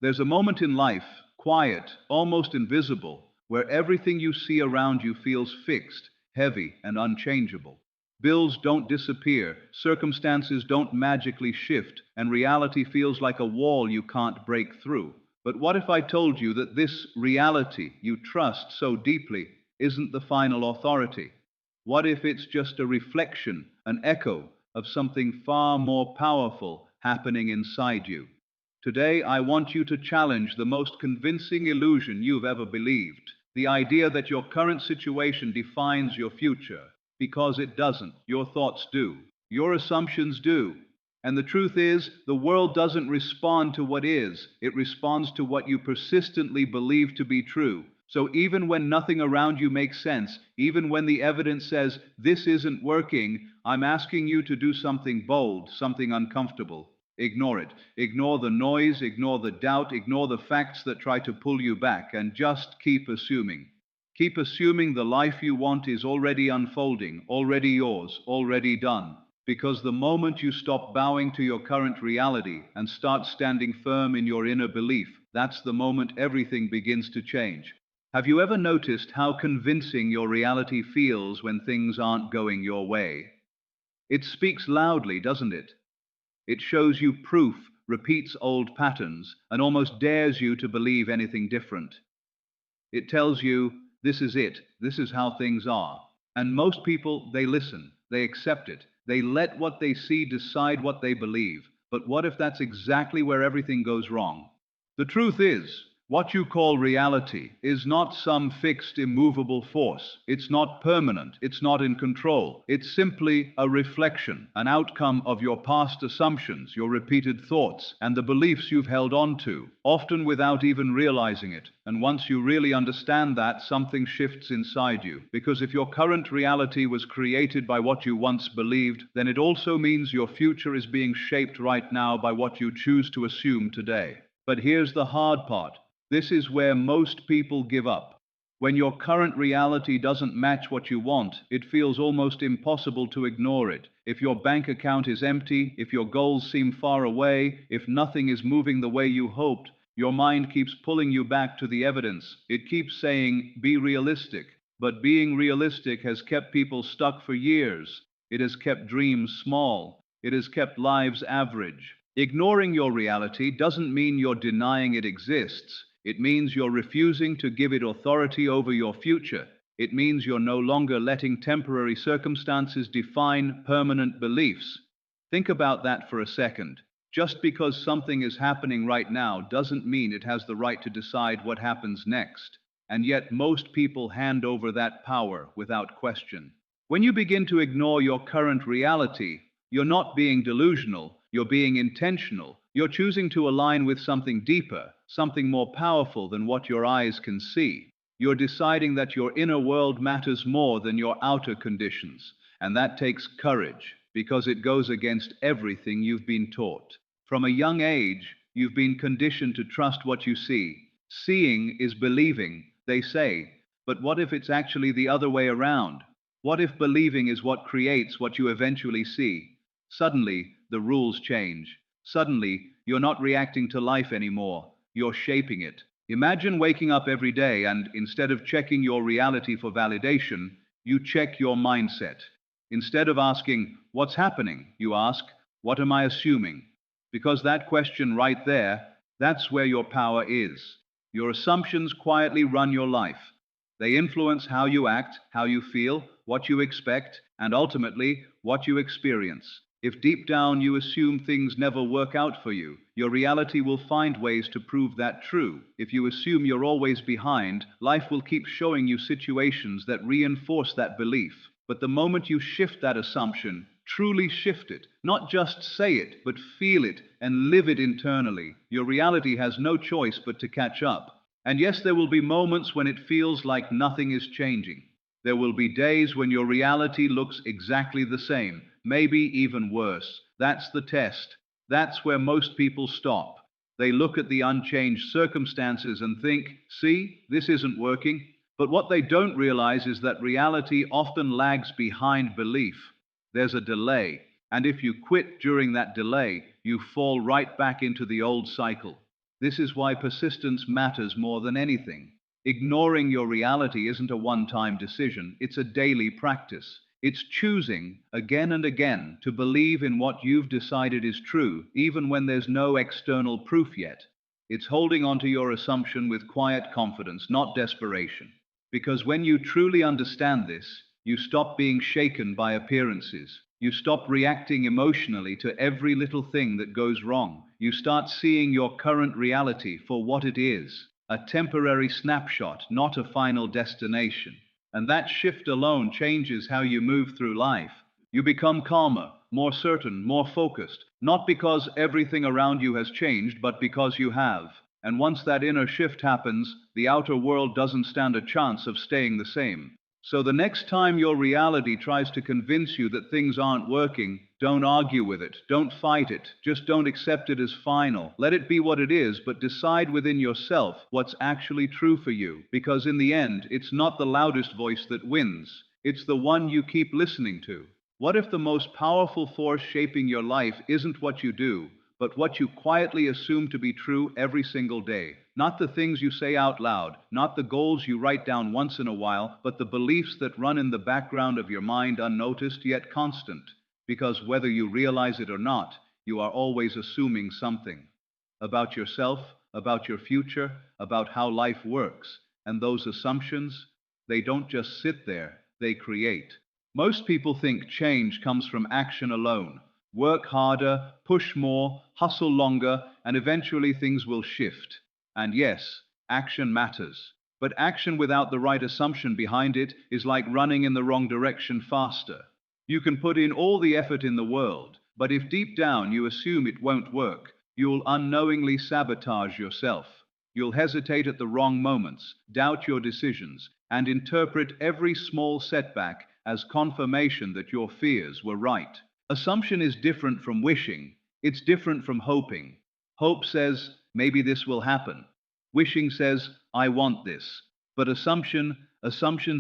There's a moment in life, quiet, almost invisible, where everything you see around you feels fixed, heavy, and unchangeable. Bills don't disappear, circumstances don't magically shift, and reality feels like a wall you can't break through. But what if I told you that this reality you trust so deeply isn't the final authority? What if it's just a reflection, an echo of something far more powerful happening inside you? Today, I want you to challenge the most convincing illusion you've ever believed, the idea that your current situation defines your future. Because it doesn't. Your thoughts do. Your assumptions do. And the truth is, the world doesn't respond to what is, it responds to what you persistently believe to be true. So even when nothing around you makes sense, even when the evidence says this isn't working, I'm asking you to do something bold, something uncomfortable. Ignore it. Ignore the noise, ignore the doubt, ignore the facts that try to pull you back, and just keep assuming. Keep assuming the life you want is already unfolding, already yours, already done. Because the moment you stop bowing to your current reality and start standing firm in your inner belief, that's the moment everything begins to change. Have you ever noticed how convincing your reality feels when things aren't going your way? It speaks loudly, doesn't it? It shows you proof, repeats old patterns, and almost dares you to believe anything different. It tells you, this is it, this is how things are. And most people, they listen, they accept it, they let what they see decide what they believe. But what if that's exactly where everything goes wrong? The truth is, what you call reality is not some fixed, immovable force. It's not permanent. It's not in control. It's simply a reflection, an outcome of your past assumptions, your repeated thoughts, and the beliefs you've held on to, often without even realizing it. And once you really understand that, something shifts inside you. Because if your current reality was created by what you once believed, then it also means your future is being shaped right now by what you choose to assume today. But here's the hard part. This is where most people give up. When your current reality doesn't match what you want, it feels almost impossible to ignore it. If your bank account is empty, if your goals seem far away, if nothing is moving the way you hoped, your mind keeps pulling you back to the evidence. It keeps saying, be realistic. But being realistic has kept people stuck for years. It has kept dreams small. It has kept lives average. Ignoring your reality doesn't mean you're denying it exists. It means you're refusing to give it authority over your future. It means you're no longer letting temporary circumstances define permanent beliefs. Think about that for a second. Just because something is happening right now doesn't mean it has the right to decide what happens next. And yet most people hand over that power without question. When you begin to ignore your current reality, you're not being delusional, you're being intentional. You're choosing to align with something deeper, something more powerful than what your eyes can see. You're deciding that your inner world matters more than your outer conditions. And that takes courage, because it goes against everything you've been taught. From a young age, you've been conditioned to trust what you see. Seeing is believing, they say. But what if it's actually the other way around? What if believing is what creates what you eventually see? Suddenly, the rules change. Suddenly, you're not reacting to life anymore, you're shaping it. Imagine waking up every day and, instead of checking your reality for validation, you check your mindset. Instead of asking, what's happening, you ask, what am I assuming? Because that question right there, that's where your power is. Your assumptions quietly run your life. They influence how you act, how you feel, what you expect, and ultimately, what you experience. If deep down you assume things never work out for you, your reality will find ways to prove that true. If you assume you're always behind, life will keep showing you situations that reinforce that belief. But the moment you shift that assumption, truly shift it, not just say it, but feel it and live it internally, your reality has no choice but to catch up. And yes, there will be moments when it feels like nothing is changing. There will be days when your reality looks exactly the same, maybe even worse. That's the test. That's where most people stop. They look at the unchanged circumstances and think, see, this isn't working. But what they don't realize is that reality often lags behind belief. There's a delay, and if you quit during that delay, you fall right back into the old cycle. This is why persistence matters more than anything. Ignoring your reality isn't a one-time decision, it's a daily practice. It's choosing, again and again, to believe in what you've decided is true, even when there's no external proof yet. It's holding on to your assumption with quiet confidence, not desperation. Because when you truly understand this, you stop being shaken by appearances. You stop reacting emotionally to every little thing that goes wrong. You start seeing your current reality for what it is, a temporary snapshot, not a final destination. And that shift alone changes how you move through life. You become calmer, more certain, more focused, not because everything around you has changed, but because you have. And once that inner shift happens, the outer world doesn't stand a chance of staying the same. So the next time your reality tries to convince you that things aren't working, don't argue with it, don't fight it, just don't accept it as final. Let it be what it is, but decide within yourself what's actually true for you, because in the end, it's not the loudest voice that wins, it's the one you keep listening to. What if the most powerful force shaping your life isn't what you do, but what you quietly assume to be true every single day? Not the things you say out loud, not the goals you write down once in a while, but the beliefs that run in the background of your mind unnoticed yet constant. Because whether you realize it or not, you are always assuming something about yourself, about your future, about how life works. And those assumptions, they don't just sit there, they create. Most people think change comes from action alone. Work harder, push more, hustle longer, and eventually things will shift. And yes, action matters. But action without the right assumption behind it is like running in the wrong direction faster. You can put in all the effort in the world, but if deep down you assume it won't work, you'll unknowingly sabotage yourself. You'll hesitate at the wrong moments, doubt your decisions, and interpret every small setback as confirmation that your fears were right. Assumption is different from wishing. It's different from hoping. Hope says, maybe this will happen. Wishing says, I want this. But assumption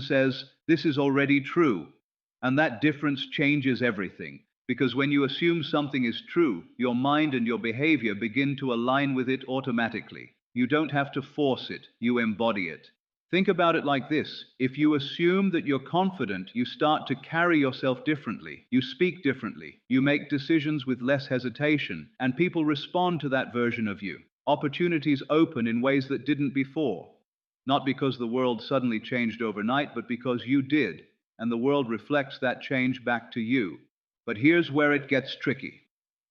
says, this is already true. And that difference changes everything. Because when you assume something is true, your mind and your behavior begin to align with it automatically. You don't have to force it, you embody it. Think about it like this. If you assume that you're confident, you start to carry yourself differently. You speak differently. You make decisions with less hesitation, and people respond to that version of you. Opportunities open in ways that didn't before. Not because the world suddenly changed overnight, but because you did, and the world reflects that change back to you. But here's where it gets tricky.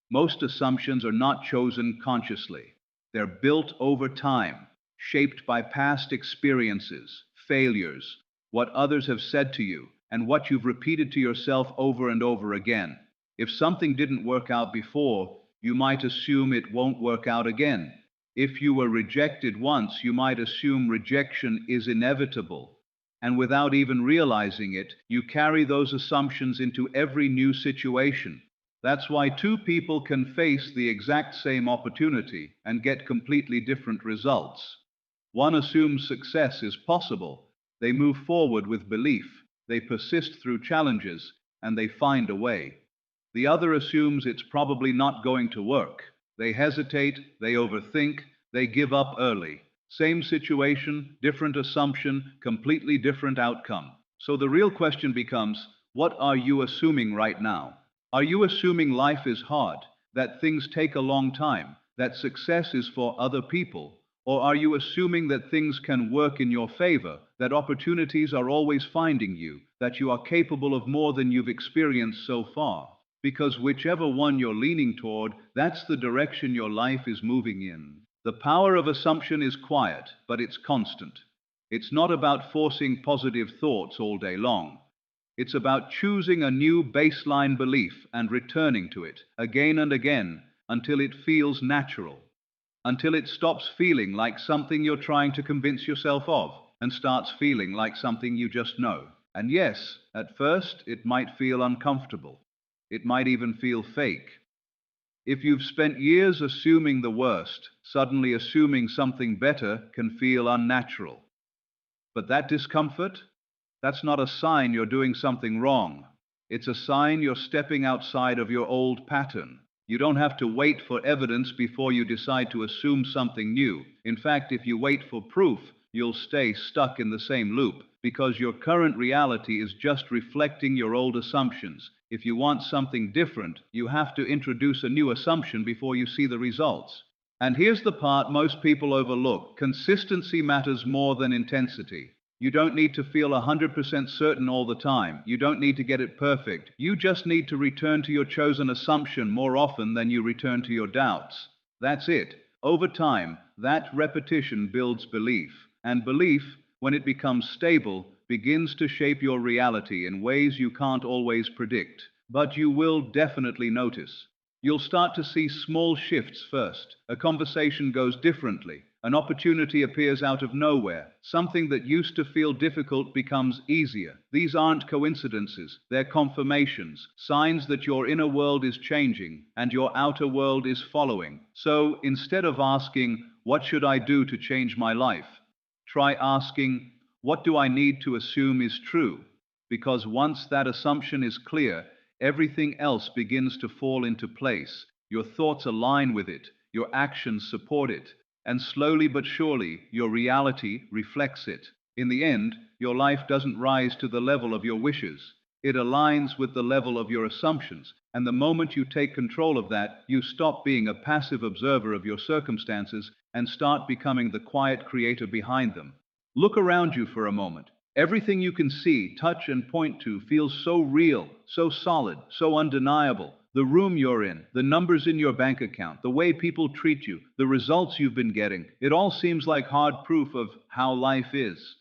Most assumptions are not chosen consciously. They're built over time, shaped by past experiences, failures, what others have said to you, and what you've repeated to yourself over and over again. If something didn't work out before, you might assume it won't work out again. If you were rejected once, you might assume rejection is inevitable. And without even realizing it, you carry those assumptions into every new situation. That's why two people can face the exact same opportunity and get completely different results. One assumes success is possible. They move forward with belief. They persist through challenges, and they find a way. The other assumes it's probably not going to work. They hesitate, they overthink, they give up early. Same situation, different assumption, completely different outcome. So the real question becomes, what are you assuming right now? Are you assuming life is hard, that things take a long time, that success is for other people? Or are you assuming that things can work in your favor, that opportunities are always finding you, that you are capable of more than you've experienced so far? Because whichever one you're leaning toward, that's the direction your life is moving in. The power of assumption is quiet, but it's constant. It's not about forcing positive thoughts all day long. It's about choosing a new baseline belief and returning to it again and again until it feels natural, until it stops feeling like something you're trying to convince yourself of and starts feeling like something you just know. And yes, at first it might feel uncomfortable. It might even feel fake. If you've spent years assuming the worst, suddenly assuming something better can feel unnatural. But that discomfort, that's not a sign you're doing something wrong. It's a sign you're stepping outside of your old pattern. You don't have to wait for evidence before you decide to assume something new. In fact, if you wait for proof, you'll stay stuck in the same loop, because your current reality is just reflecting your old assumptions. If you want something different, you have to introduce a new assumption before you see the results. And here's the part most people overlook: consistency matters more than intensity. You don't need to feel 100% certain all the time. You don't need to get it perfect. You just need to return to your chosen assumption more often than you return to your doubts. That's it. Over time, that repetition builds belief. And belief, when it becomes stable, begins to shape your reality in ways you can't always predict. But you will definitely notice. You'll start to see small shifts first. A conversation goes differently. An opportunity appears out of nowhere. Something that used to feel difficult becomes easier. These aren't coincidences, they're confirmations, signs that your inner world is changing and your outer world is following. So instead of asking, "What should I do to change my life?" try asking, "What do I need to assume is true?" Because once that assumption is clear, everything else begins to fall into place. Your thoughts align with it, your actions support it, and slowly but surely, your reality reflects it. In the end, your life doesn't rise to the level of your wishes. It aligns with the level of your assumptions. And the moment you take control of that, you stop being a passive observer of your circumstances and start becoming the quiet creator behind them. Look around you for a moment. Everything you can see, touch, and point to feels so real, so solid, so undeniable. The room you're in, the numbers in your bank account, the way people treat you, the results you've been getting, it all seems like hard proof of how life is.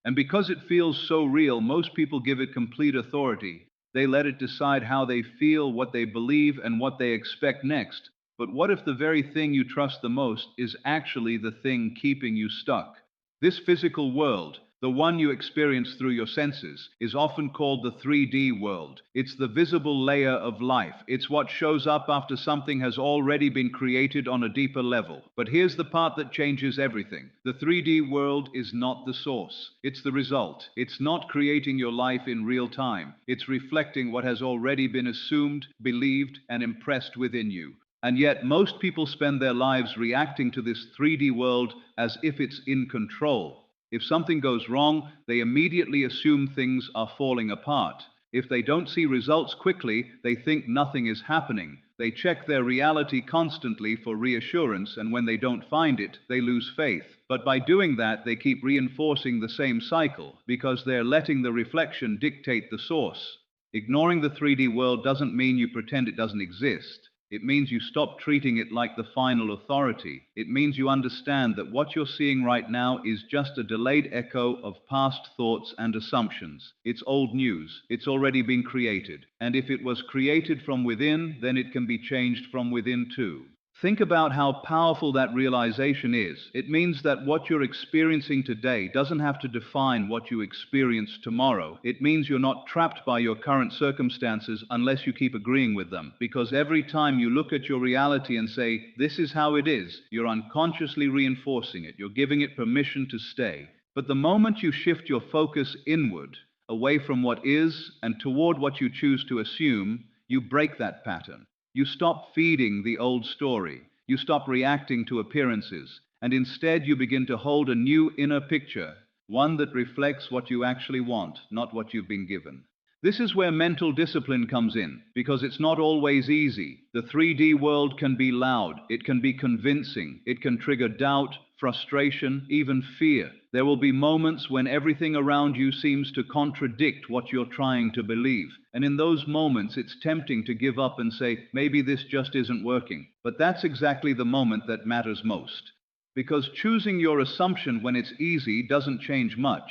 And because it feels so real, most people give it complete authority. They let it decide how they feel, what they believe, and what they expect next. But what if the very thing you trust the most is actually the thing keeping you stuck? This physical world, the one you experience through your senses, is often called the 3D world. It's the visible layer of life. It's what shows up after something has already been created on a deeper level. But here's the part that changes everything. The 3D world is not the source. It's the result. It's not creating your life in real time. It's reflecting what has already been assumed, believed, and impressed within you. And yet, most people spend their lives reacting to this 3D world as if it's in control. If something goes wrong, they immediately assume things are falling apart. If they don't see results quickly, they think nothing is happening. They check their reality constantly for reassurance, and when they don't find it, they lose faith. But by doing that, they keep reinforcing the same cycle, because they're letting the reflection dictate the source. Ignoring the 3D world doesn't mean you pretend it doesn't exist. It means you stop treating it like the final authority. It means you understand that what you're seeing right now is just a delayed echo of past thoughts and assumptions. It's old news. It's already been created. And if it was created from within, then it can be changed from within too. Think about how powerful that realization is. It means that what you're experiencing today doesn't have to define what you experience tomorrow. It means you're not trapped by your current circumstances unless you keep agreeing with them. Because every time you look at your reality and say, "This is how it is," you're unconsciously reinforcing it. You're giving it permission to stay. But the moment you shift your focus inward, away from what is and toward what you choose to assume, you break that pattern. You stop feeding the old story. You stop reacting to appearances. And instead you begin to hold a new inner picture, one that reflects what you actually want, not what you've been given. This is where mental discipline comes in, because it's not always easy. The 3D world can be loud, it can be convincing, it can trigger doubt, frustration, even fear. There will be moments when everything around you seems to contradict what you're trying to believe. And in those moments, it's tempting to give up and say, maybe this just isn't working. But that's exactly the moment that matters most. Because choosing your assumption when it's easy doesn't change much.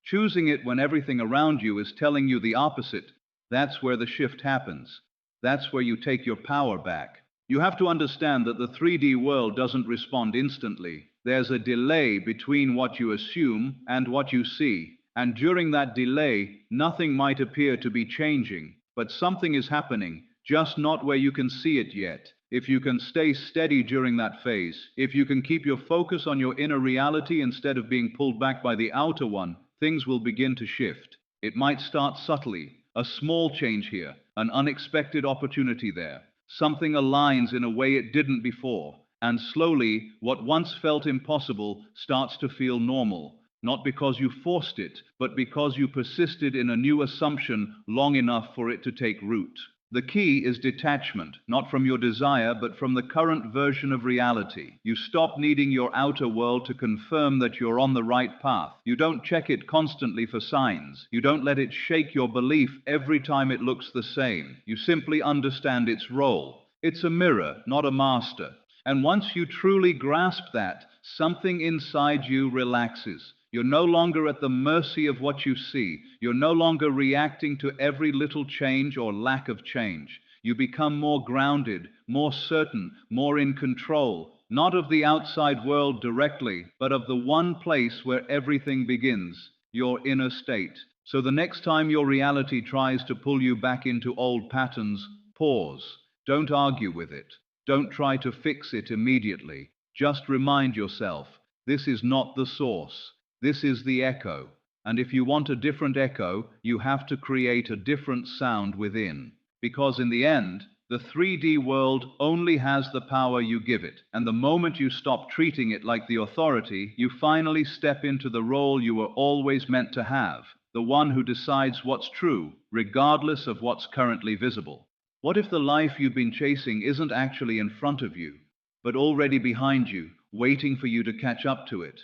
Choosing it when everything around you is telling you the opposite, that's where the shift happens. That's where you take your power back. You have to understand that the 3D world doesn't respond instantly. There's a delay between what you assume and what you see. And during that delay, nothing might appear to be changing, but something is happening, just not where you can see it yet. If you can stay steady during that phase, if you can keep your focus on your inner reality instead of being pulled back by the outer one, things will begin to shift. It might start subtly, a small change here, an unexpected opportunity there. Something aligns in a way it didn't before, and slowly, what once felt impossible starts to feel normal, not because you forced it, but because you persisted in a new assumption long enough for it to take root. The key is detachment, not from your desire, but from the current version of reality. You stop needing your outer world to confirm that you're on the right path. You don't check it constantly for signs. You don't let it shake your belief every time it looks the same. You simply understand its role. It's a mirror, not a master. And once you truly grasp that, something inside you relaxes. You're no longer at the mercy of what you see. You're no longer reacting to every little change or lack of change. You become more grounded, more certain, more in control, not of the outside world directly, but of the one place where everything begins, your inner state. So the next time your reality tries to pull you back into old patterns, pause. Don't argue with it. Don't try to fix it immediately. Just remind yourself, this is not the source. This is the echo, and if you want a different echo, you have to create a different sound within. Because in the end, the 3D world only has the power you give it, and the moment you stop treating it like the authority, you finally step into the role you were always meant to have, the one who decides what's true, regardless of what's currently visible. What if the life you've been chasing isn't actually in front of you, but already behind you, waiting for you to catch up to it?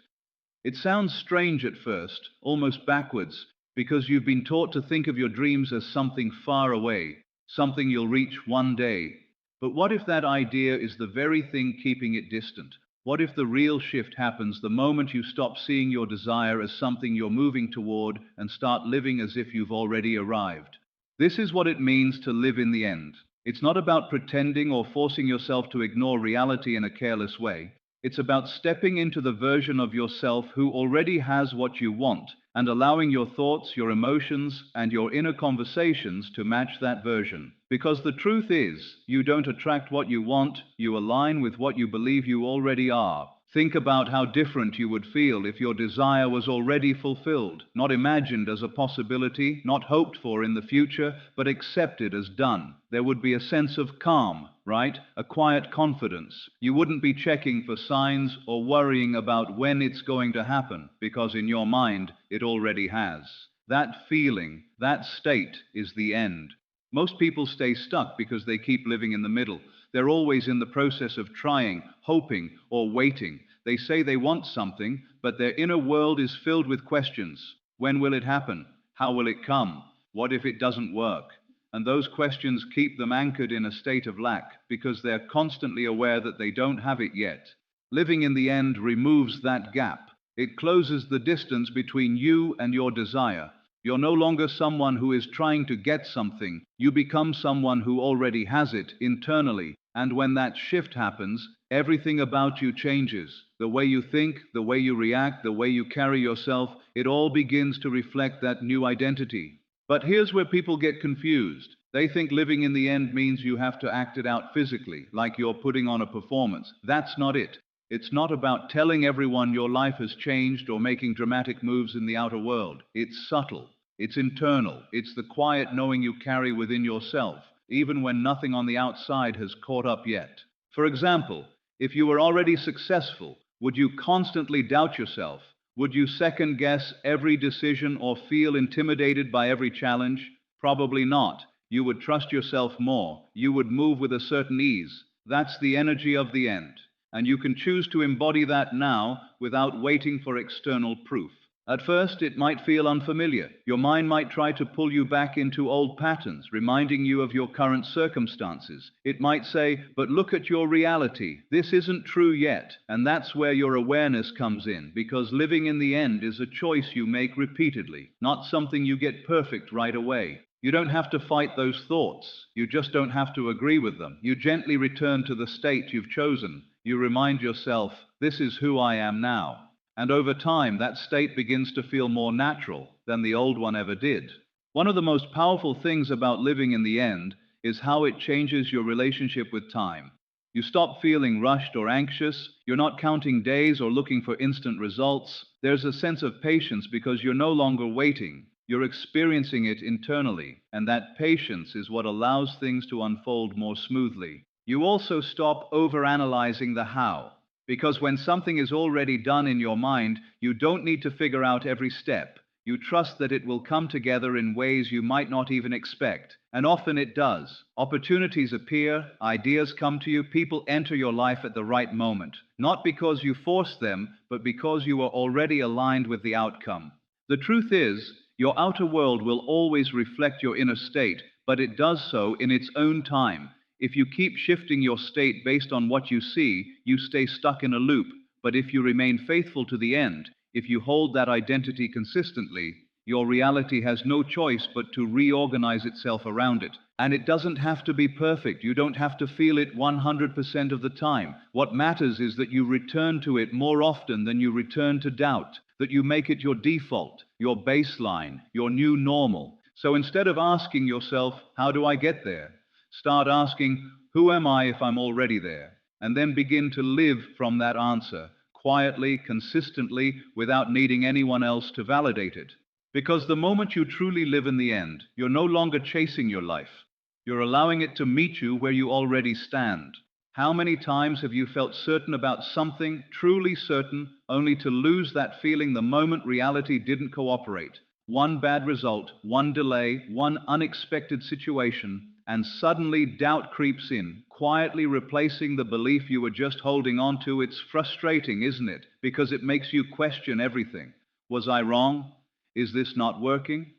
It sounds strange at first, almost backwards, because you've been taught to think of your dreams as something far away, something you'll reach one day. But what if that idea is the very thing keeping it distant? What if the real shift happens the moment you stop seeing your desire as something you're moving toward and start living as if you've already arrived? This is what it means to live in the end. It's not about pretending or forcing yourself to ignore reality in a careless way. It's about stepping into the version of yourself who already has what you want and allowing your thoughts, your emotions, and your inner conversations to match that version. Because the truth is, you don't attract what you want, you align with what you believe you already are. Think about how different you would feel if your desire was already fulfilled, not imagined as a possibility, not hoped for in the future, but accepted as done. There would be a sense of calm, right? A quiet confidence. You wouldn't be checking for signs or worrying about when it's going to happen, because in your mind, it already has. That feeling, that state is the end. Most people stay stuck because they keep living in the middle. They're always in the process of trying, hoping, or waiting. They say they want something, but their inner world is filled with questions. When will it happen? How will it come? What if it doesn't work? And those questions keep them anchored in a state of lack because they're constantly aware that they don't have it yet. Living in the end removes that gap. It closes the distance between you and your desire. You're no longer someone who is trying to get something. You become someone who already has it internally. And when that shift happens, everything about you changes. The way you think, the way you react, the way you carry yourself, it all begins to reflect that new identity. But here's where people get confused. They think living in the end means you have to act it out physically, like you're putting on a performance. That's not it. It's not about telling everyone your life has changed or making dramatic moves in the outer world. It's subtle. It's internal. It's the quiet knowing you carry within yourself, even when nothing on the outside has caught up yet. For example, if you were already successful, would you constantly doubt yourself? Would you second guess every decision or feel intimidated by every challenge? Probably not. You would trust yourself more. You would move with a certain ease. That's the energy of the end. And you can choose to embody that now without waiting for external proof. At first, it might feel unfamiliar. Your mind might try to pull you back into old patterns, reminding you of your current circumstances. It might say, but look at your reality. This isn't true yet. And that's where your awareness comes in, because living in the end is a choice you make repeatedly, not something you get perfect right away. You don't have to fight those thoughts. You just don't have to agree with them. You gently return to the state you've chosen. You remind yourself, this is who I am now. And over time, that state begins to feel more natural than the old one ever did. One of the most powerful things about living in the end is how it changes your relationship with time. You stop feeling rushed or anxious. You're not counting days or looking for instant results. There's a sense of patience because you're no longer waiting. You're experiencing it internally, and that patience is what allows things to unfold more smoothly. You also stop overanalyzing the how, because when something is already done in your mind, you don't need to figure out every step. You trust that it will come together in ways you might not even expect. And often it does. Opportunities appear, ideas come to you, people enter your life at the right moment. Not because you forced them, but because you are already aligned with the outcome. The truth is, your outer world will always reflect your inner state, but it does so in its own time. If you keep shifting your state based on what you see, you stay stuck in a loop. But if you remain faithful to the end, if you hold that identity consistently, your reality has no choice but to reorganize itself around it. And it doesn't have to be perfect. You don't have to feel it 100% of the time. What matters is that you return to it more often than you return to doubt, that you make it your default, your baseline, your new normal. So instead of asking yourself, how do I get there? Start asking, who am I if I'm already there? And then begin to live from that answer, quietly, consistently, without needing anyone else to validate it. Because the moment you truly live in the end, you're no longer chasing your life. You're allowing it to meet you where you already stand. How many times have you felt certain about something, truly certain, only to lose that feeling the moment reality didn't cooperate? One bad result, one delay, one unexpected situation, and suddenly doubt creeps in, quietly replacing the belief you were just holding on to. It's frustrating, isn't it? Because it makes you question everything. Was I wrong? Is this not working?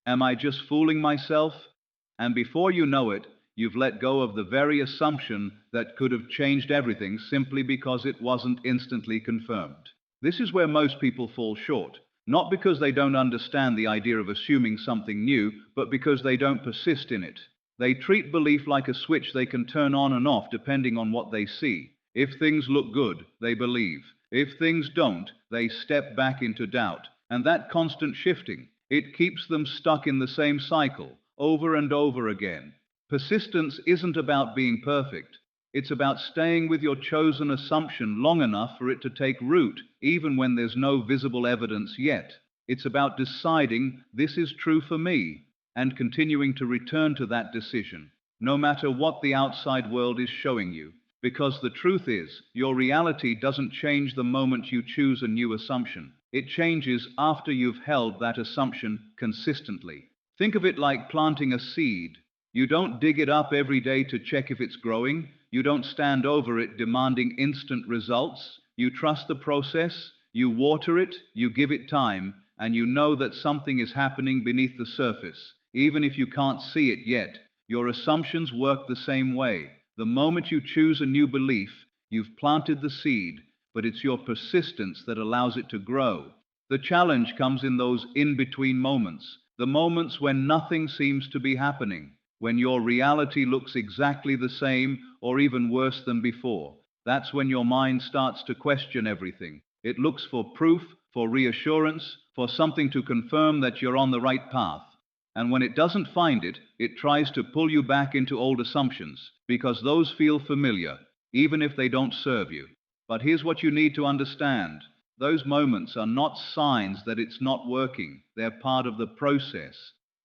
Am I just fooling myself? And before you know it, you've let go of the very assumption that could have changed everything simply because it wasn't instantly confirmed. This is where most people fall short. Not because they don't understand the idea of assuming something new, but because they don't persist in it. They treat belief like a switch they can turn on and off depending on what they see. If things look good, they believe. If things don't, they step back into doubt. And that constant shifting, it keeps them stuck in the same cycle, over and over again. Persistence isn't about being perfect. It's about staying with your chosen assumption long enough for it to take root, even when there's no visible evidence yet. It's about deciding this is true for me, and continuing to return to that decision, no matter what the outside world is showing you. Because the truth is, your reality doesn't change the moment you choose a new assumption. It changes after you've held that assumption consistently. Think of it like planting a seed. You don't dig it up every day to check if it's growing. You don't stand over it demanding instant results. You trust the process, you water it, you give it time, and you know that something is happening beneath the surface. Even if you can't see it yet, your assumptions work the same way. The moment you choose a new belief, you've planted the seed, but it's your persistence that allows it to grow. The challenge comes in those in-between moments, the moments when nothing seems to be happening, when your reality looks exactly the same or even worse than before. That's when your mind starts to question everything. It looks for proof, for reassurance, for something to confirm that you're on the right path. And when it doesn't find it, it tries to pull you back into old assumptions, because those feel familiar, even if they don't serve you. But here's what you need to understand. Those moments are not signs that it's not working. They're part of the process.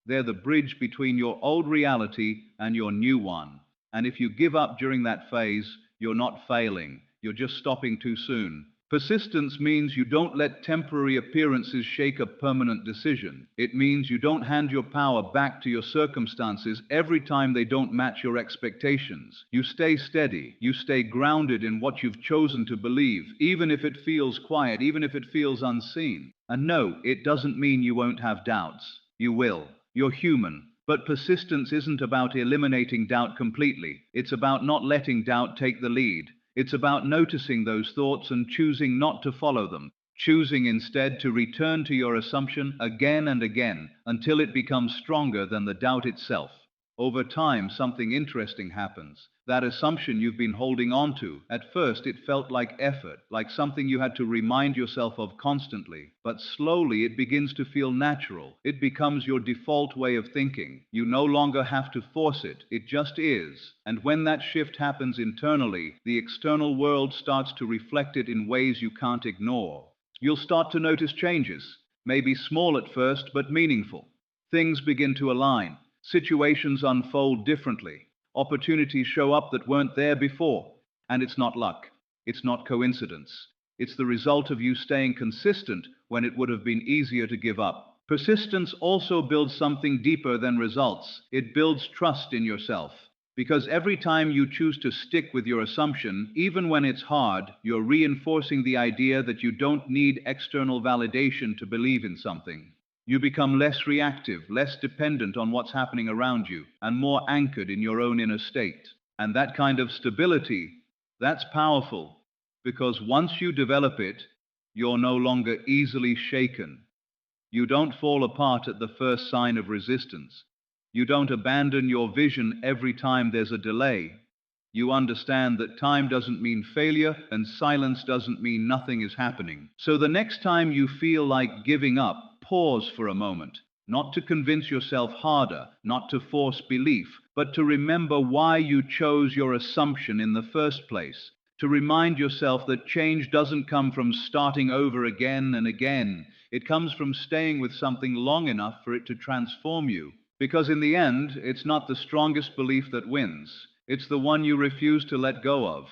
They're the bridge between your old reality and your new one. And if you give up during that phase, you're not failing. You're just stopping too soon. Persistence means you don't let temporary appearances shake a permanent decision. It means you don't hand your power back to your circumstances every time they don't match your expectations. You stay steady. You stay grounded in what you've chosen to believe, even if it feels quiet, even if it feels unseen. And no, it doesn't mean you won't have doubts. You will. You're human. But persistence isn't about eliminating doubt completely. It's about not letting doubt take the lead. It's about noticing those thoughts and choosing not to follow them, choosing instead to return to your assumption again and again until it becomes stronger than the doubt itself. Over time, something interesting happens. That assumption you've been holding on to, at first it felt like effort, like something you had to remind yourself of constantly. But slowly it begins to feel natural. It becomes your default way of thinking. You no longer have to force it. It just is. And when that shift happens internally, the external world starts to reflect it in ways you can't ignore. You'll start to notice changes, maybe small at first, but meaningful. Things begin to align, situations unfold differently, opportunities show up that weren't there before, and it's not luck, it's not coincidence. It's the result of you staying consistent when it would have been easier to give up. Persistence also builds something deeper than results. It builds trust in yourself. Because every time you choose to stick with your assumption, even when it's hard, you're reinforcing the idea that you don't need external validation to believe in something. You become less reactive, less dependent on what's happening around you, and more anchored in your own inner state. And that kind of stability, that's powerful, because once you develop it, you're no longer easily shaken. You don't fall apart at the first sign of resistance. You don't abandon your vision every time there's a delay. You understand that time doesn't mean failure and silence doesn't mean nothing is happening. So the next time you feel like giving up, pause for a moment. Not to convince yourself harder, not to force belief, but to remember why you chose your assumption in the first place. To remind yourself that change doesn't come from starting over again and again. It comes from staying with something long enough for it to transform you. Because in the end, it's not the strongest belief that wins. It's the one you refuse to let go of.